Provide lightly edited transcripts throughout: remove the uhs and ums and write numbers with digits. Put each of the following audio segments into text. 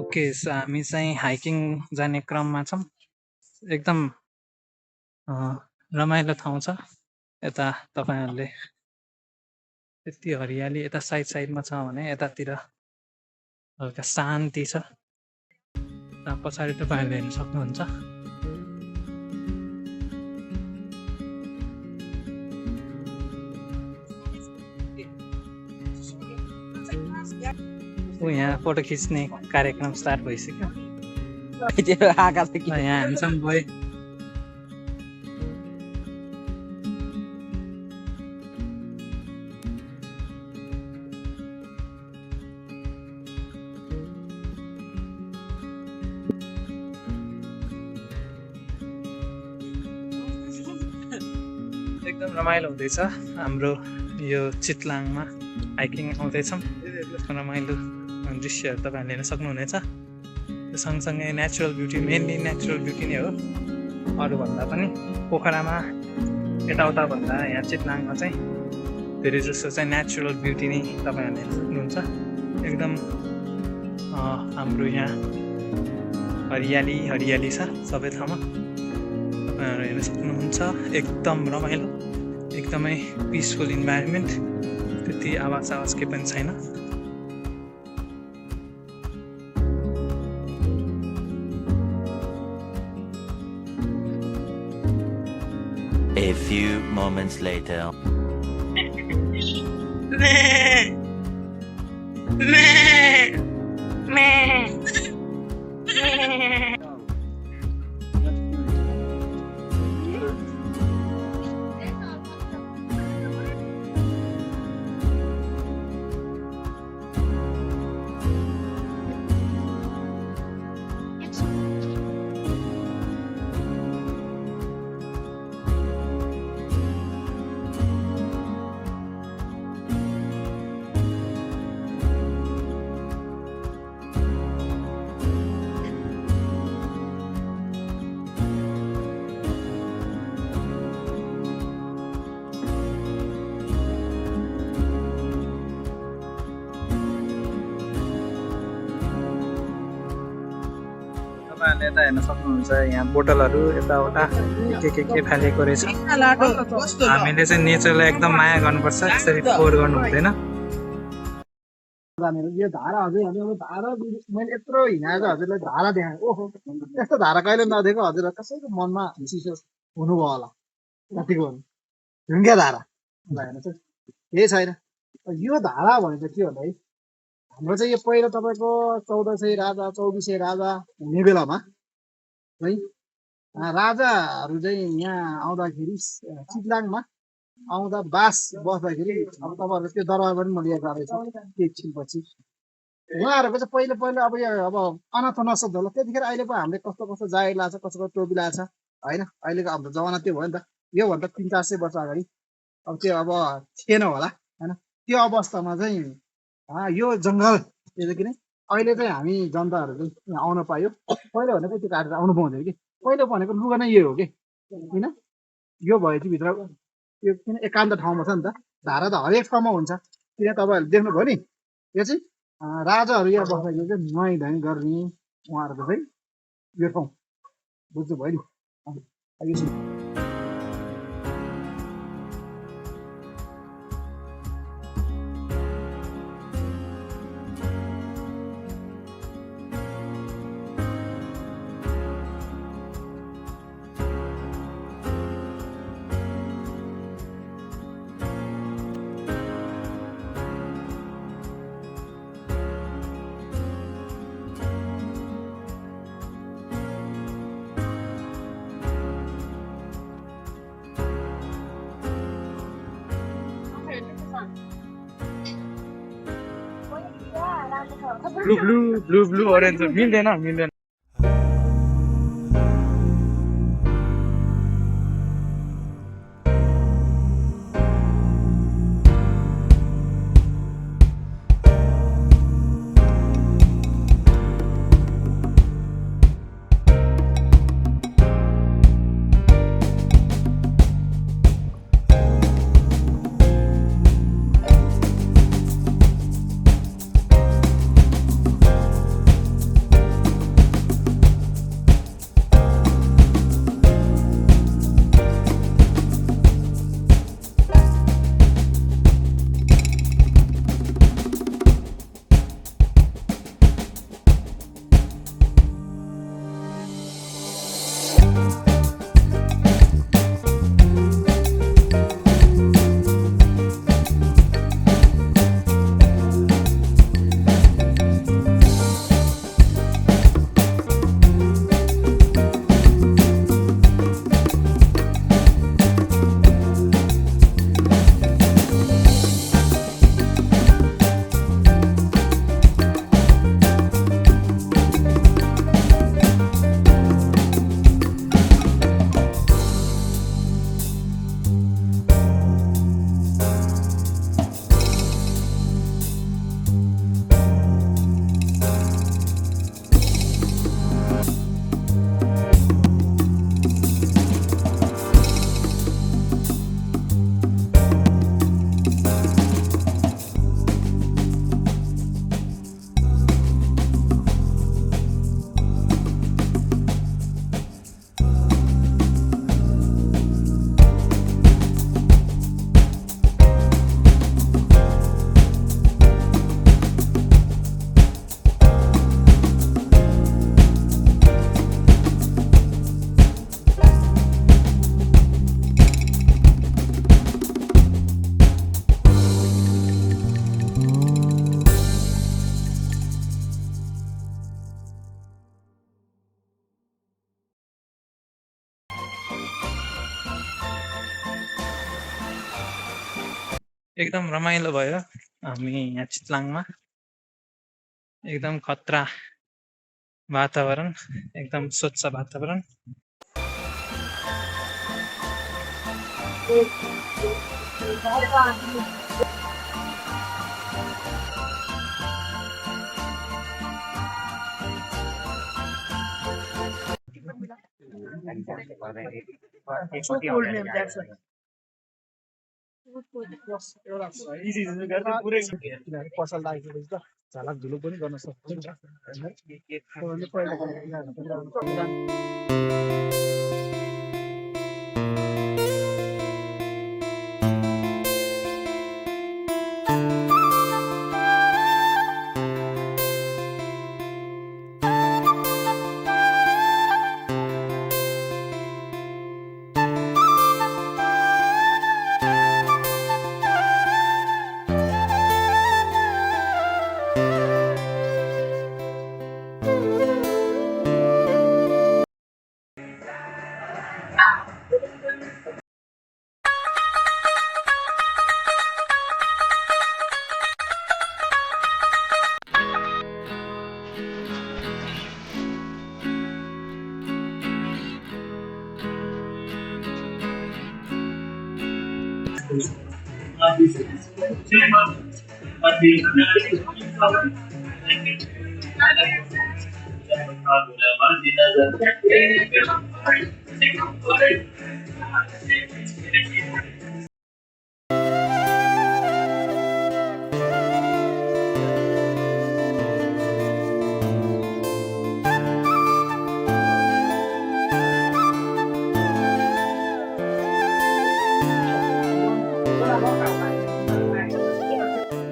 Okay, so हामी चाहिँ hiking जाने क्रममा छौँ। एकदम रमाइलो ठाउँ छ यता। तपाईँहरूले यति हरियाली यता साइडमा छ भने यतातिर हल्का शान्ति छ। पछाडि तपाईँहरूले हेर्न सक्नुहुन्छ। यहाँ फोटो खिच्ने कार्यक्रम स्टार्ट भइसक्यो। यहाँ ह्यान्डसम बोय एकदम रमाइलो हुँदैछ। हाम्रो यो चितलाङमा हाइकिङ आउँदैछौँ। रमाइलो दृश्यहरू तपाईँहरूले हेर्न सक्नुहुनेछ। त्यो सँगसँगै natural beauty, mainly natural beauty नै हो। अरूभन्दा पनि पोखरामा यताउता भन्दा यहाँ चितलाङमा चाहिँ धेरै जस्तो चाहिँ नेचुरल ब्युटी नै तपाईँहरूले सक्नुहुन्छ। एकदम हाम्रो यहाँ हरियाली छ सबै ठाउँमा, तपाईँहरू हेर्न सक्नुहुन्छ। एकदम रमाइलो, एकदमै पिसफुल इन्भाइरोमेन्ट, त्यति आवाज केही पनि छैन। A few moments later. तपाईँहरूले यता हेर्न सक्नुहुन्छ। यहाँ बोतलहरू यताउता के फालेको रहेछ। हामीले चाहिँ नेचरलाई एकदम माया गर्नुपर्छ, यसरी फोहोर गर्नु हुँदैन। यो धारा हजुर धारा मैले यत्रो हिँडाएको हजुरलाई धारा देखाएँ। ओहो, यस्तो धारा कहिले नदेखेको हजुरलाई कसैको मनमा चिसो हुनुभयो होला। कतिको ढुङ्गे धारा हेर्नु चाहिँ केही छैन। यो धारा भनेको के भन्दा है, हाम्रो चाहिँ यो पहिला तपाईँको 1400 राजा 2400 राजा हुने बेलामा है राजाहरू चाहिँ यहाँ आउँदाखेरि चितलाङमा आउँदा बास बस्दाखेरि, अब तपाईँहरू त्यो दरबार पनि म लिएर जाँदैछु एकछिनपछि। उहाँहरूको चाहिँ पहिला अब यो अब अनाथ नसद होला त्यतिखेर। अहिले पो हामीले कस्तो जागिर लाछ, कस्तो टोपी लाछ होइन। अहिलेको हाम्रो जमाना त्यो भयो नि त। योभन्दा 300-400 वर्ष अगाडि अब त्यो अब थिएन होला होइन। त्यो अवस्थामा चाहिँ यो जङ्गल कि नै अहिले चाहिँ हामी जनताहरू चाहिँ यहाँ आउन पायो। पहिला भनेको त्यो काटेर आउनु पाउँदैन कि। पहिला भनेको लुगा नै यो हो कि होइन। यो भयो कि भित्र यो किन एकान्त ठाउँमा छ नि त। धारा त हरेक ठाउँमा हुन्छ। किन तपाईँहरूले देख्नुभयो नि, यो चाहिँ राजाहरू यहाँ बस्दाखेरि चाहिँ नुहाइ धुवाइ गर्ने उहाँहरूको चाहिँ यो ठाउँ बुझ्नुभयो नि। ब्लू ऑरेंज मिल्दैन। एकदम रमाइलो भयो हामी यहाँ चितलाङमा एकदम खतरा वातावरण एकदम स्वच्छ वातावरण पसल लागेपछि त झालक धुलो पनि गर्न सक्छ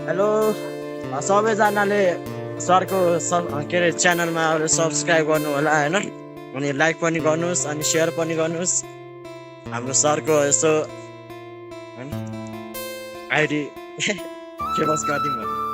हेलो सबैजनाले सरको के अरे च्यानलमा सब्सक्राइब गर्नु होला होइन अनि लाइक पनि गर्नुहोस् अनि सेयर पनि गर्नुहोस् हाम्रो सरको यसो होइन आइडी फेमस गरिदिउँ